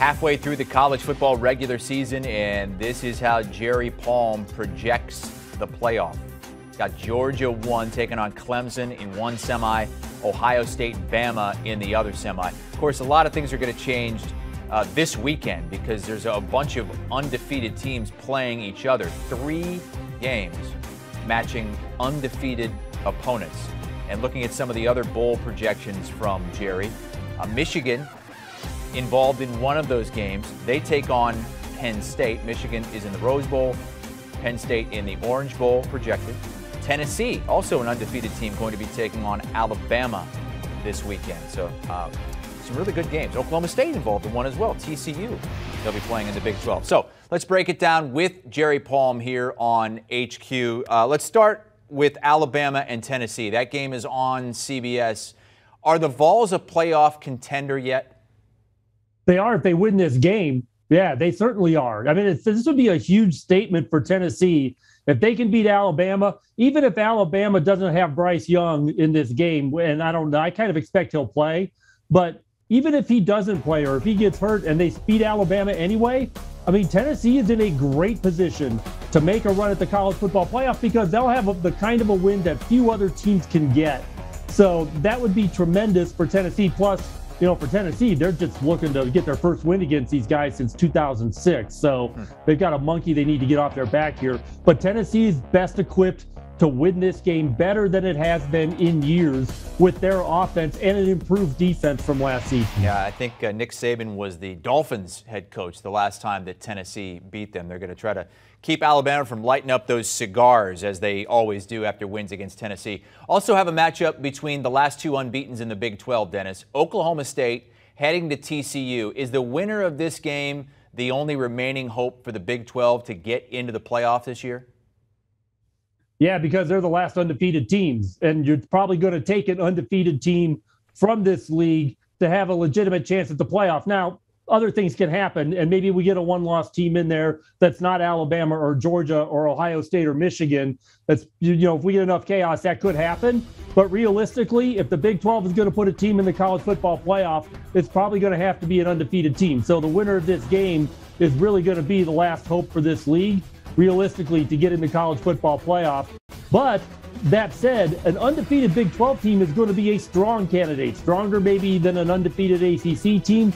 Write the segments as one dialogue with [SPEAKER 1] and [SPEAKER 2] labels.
[SPEAKER 1] Halfway through the college football regular season, and this is how Jerry Palm projects the playoff. Got Georgia 1 taking on Clemson in one semi, Ohio State, Bama in the other semi. Of course, a lot of things are going to change this weekend because there's a bunch of undefeated teams playing each other. 3 games matching undefeated opponents. And looking at some of the other bowl projections from Jerry, Michigan involved in one of those games. They take on Penn State. Michigan is in the Rose Bowl. Penn State in the Orange Bowl projected. Tennessee, also an undefeated team, going to be taking on Alabama this weekend. So some really good games. Oklahoma State involved in one as well. TCU, they'll be playing in the Big 12. So let's break it down with Jerry Palm here on HQ. Let's start with Alabama and Tennessee. That game is on CBS. Are the Vols a playoff contender yet?
[SPEAKER 2] They are if they win this game. Yeah, they certainly are. I mean, this would be a huge statement for Tennessee if they can beat Alabama, even if Alabama doesn't have Bryce Young in this game. And I don't know, I kind of expect he'll play. But even if he doesn't play or if he gets hurt and they beat Alabama anyway, I mean, Tennessee is in a great position to make a run at the college football playoff because they'll have the kind of a win that few other teams can get. So that would be tremendous for Tennessee. Plus, you know, for Tennessee, they're just looking to get their first win against these guys since 2006. So they've got a monkey they need to get off their back here. But Tennessee is best equipped to win this game better than it has been in years with their offense and an improved defense from last season.
[SPEAKER 1] Yeah, I think Nick Saban was the Dolphins head coach the last time that Tennessee beat them. They're going to try to keep Alabama from lighting up those cigars as they always do after wins against Tennessee. Also have a matchup between the last 2 unbeatens in the Big 12, Dennis. Oklahoma State heading to TCU. Is the winner of this game the only remaining hope for the Big 12 to get into the playoff this year?
[SPEAKER 2] Yeah, because they're the last undefeated teams, and you're probably going to take an undefeated team from this league to have a legitimate chance at the playoff. Now, other things can happen, and maybe we get a one-loss team in there that's not Alabama or Georgia or Ohio State or Michigan. That's, you know, if we get enough chaos, that could happen. But realistically, if the Big 12 is going to put a team in the college football playoff, it's probably going to have to be an undefeated team. So the winner of this game is really going to be the last hope for this league, realistically, to get in the college football playoff. But that said, an undefeated Big 12 team is going to be a strong candidate, stronger maybe than an undefeated ACC team.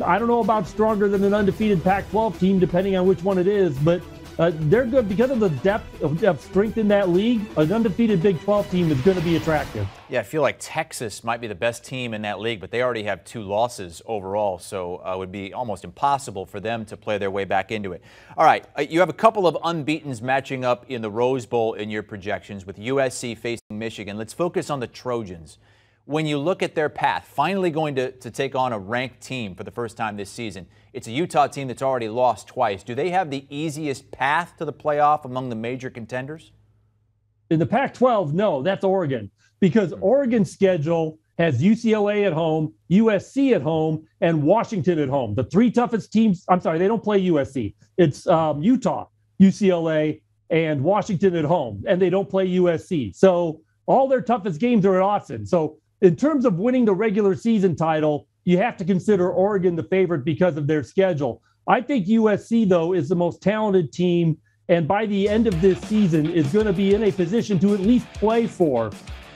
[SPEAKER 2] I don't know about stronger than an undefeated Pac-12 team, depending on which one it is, but they're good because of the depth of strength in that league. An undefeated Big 12 team is going to be attractive.
[SPEAKER 1] Yeah, I feel like Texas might be the best team in that league, but they already have 2 losses overall, so it would be almost impossible for them to play their way back into it. All right, you have a couple of unbeatens matching up in the Rose Bowl in your projections with USC facing Michigan. Let's focus on the Trojans. When you look at their path, finally going to take on a ranked team for the first time this season, it's a Utah team that's already lost twice. Do they have the easiest path to the playoff among the major contenders?
[SPEAKER 2] In the Pac-12, no, that's Oregon. Because Oregon's schedule has UCLA at home, USC at home, and Washington at home. The 3 toughest teams, I'm sorry, they don't play USC. It's Utah, UCLA, and Washington at home, and they don't play USC. So all their toughest games are at Austin. So in terms of winning the regular season title, you have to consider Oregon the favorite because of their schedule. I think USC, though, is the most talented team, and by the end of this season is going to be in a position to at least play for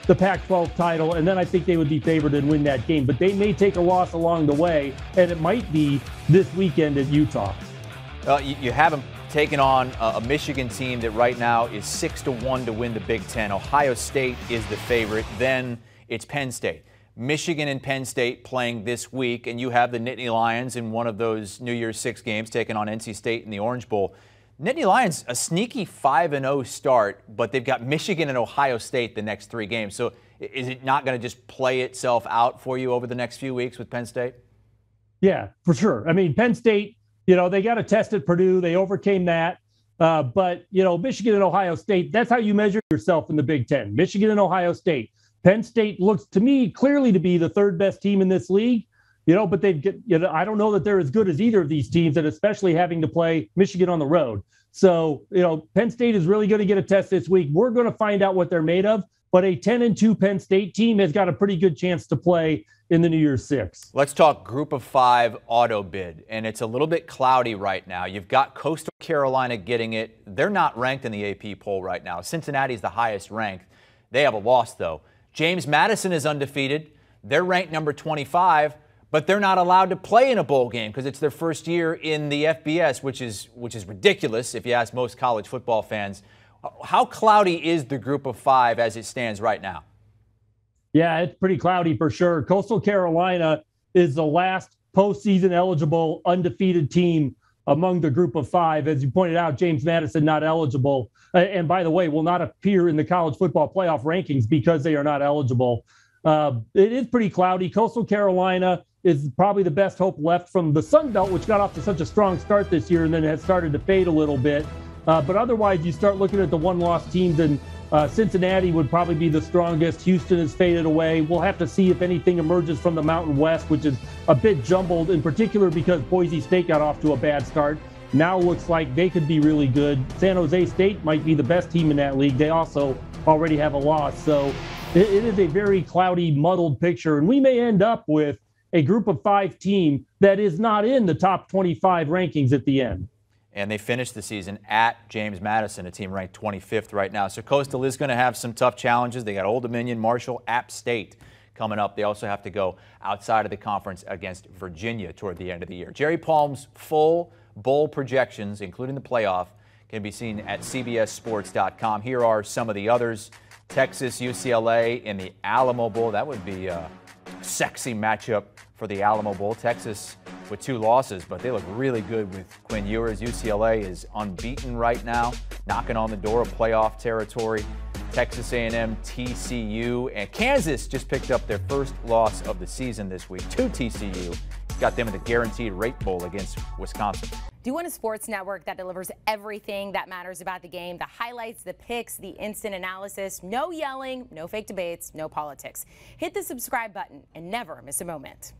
[SPEAKER 2] the Pac-12 title, and then I think they would be favored and win that game. But they may take a loss along the way, and it might be this weekend at Utah.
[SPEAKER 1] You haven't taken on a Michigan team that right now is 6-1 to win the Big Ten. Ohio State is the favorite. Then it's Penn State. Michigan and Penn State playing this week, and you have the Nittany Lions in one of those New Year's 6 games taking on NC State in the Orange Bowl. Nittany Lions, a sneaky 5-0 start, but they've got Michigan and Ohio State the next 3 games. So is it not going to just play itself out for you over the next few weeks with Penn State?
[SPEAKER 2] Yeah, for sure. I mean, Penn State, you know, they got a test at Purdue. They overcame that. But, you know, Michigan and Ohio State, that's how you measure yourself in the Big Ten. Michigan and Ohio State. Penn State looks to me clearly to be the 3rd best team in this league, you know, but I don't know that they're as good as either of these teams, and especially having to play Michigan on the road. So, you know, Penn State is really going to get a test this week. We're going to find out what they're made of. but a 10-2 Penn State team has got a pretty good chance to play in the New Year's Six.
[SPEAKER 1] Let's talk Group of 5 auto bid, and it's a little bit cloudy right now. You've got Coastal Carolina getting it. They're not ranked in the AP poll right now. Cincinnati's the highest ranked. They have a loss, though. James Madison is undefeated. They're ranked number 25, but they're not allowed to play in a bowl game because it's their first year in the FBS, which is ridiculous if you ask most college football fans. How cloudy is the Group of 5 as it stands right now?
[SPEAKER 2] Yeah, it's pretty cloudy for sure. Coastal Carolina is the last postseason eligible undefeated team among the Group of 5. As you pointed out, James Madison not eligible. And by the way, will not appear in the college football playoff rankings because they are not eligible. It is pretty cloudy. Coastal Carolina is probably the best hope left from the Sun Belt, which got off to such a strong start this year and then has started to fade a little bit. But otherwise, you start looking at the one-loss teams, and Cincinnati would probably be the strongest. Houston has faded away. We'll have to see if anything emerges from the Mountain West, which is a bit jumbled, in particular because Boise State got off to a bad start. Now looks like they could be really good. San Jose State might be the best team in that league. They also already have a loss. So it is a very cloudy, muddled picture. And we may end up with a Group of 5 team that is not in the top 25 rankings at the end.
[SPEAKER 1] And they finished the season at James Madison, a team ranked 25th right now. So Coastal is going to have some tough challenges. They got Old Dominion, Marshall, App State coming up. They also have to go outside of the conference against Virginia toward the end of the year. Jerry Palm's full bowl projections, including the playoff, can be seen at cbssports.com. Here are some of the others. Texas, UCLA in the Alamo Bowl. That would be a sexy matchup for the Alamo Bowl. Texas with 2 losses, but they look really good with Quinn Ewers. UCLA is unbeaten right now, knocking on the door of playoff territory. Texas A&M, TCU, and Kansas just picked up their first loss of the season this week to TCU. Got them in the Guaranteed Rate Bowl against Wisconsin.
[SPEAKER 3] Do you want a sports network that delivers everything that matters about the game? The highlights, the picks, the instant analysis, no yelling, no fake debates, no politics. Hit the subscribe button and never miss a moment.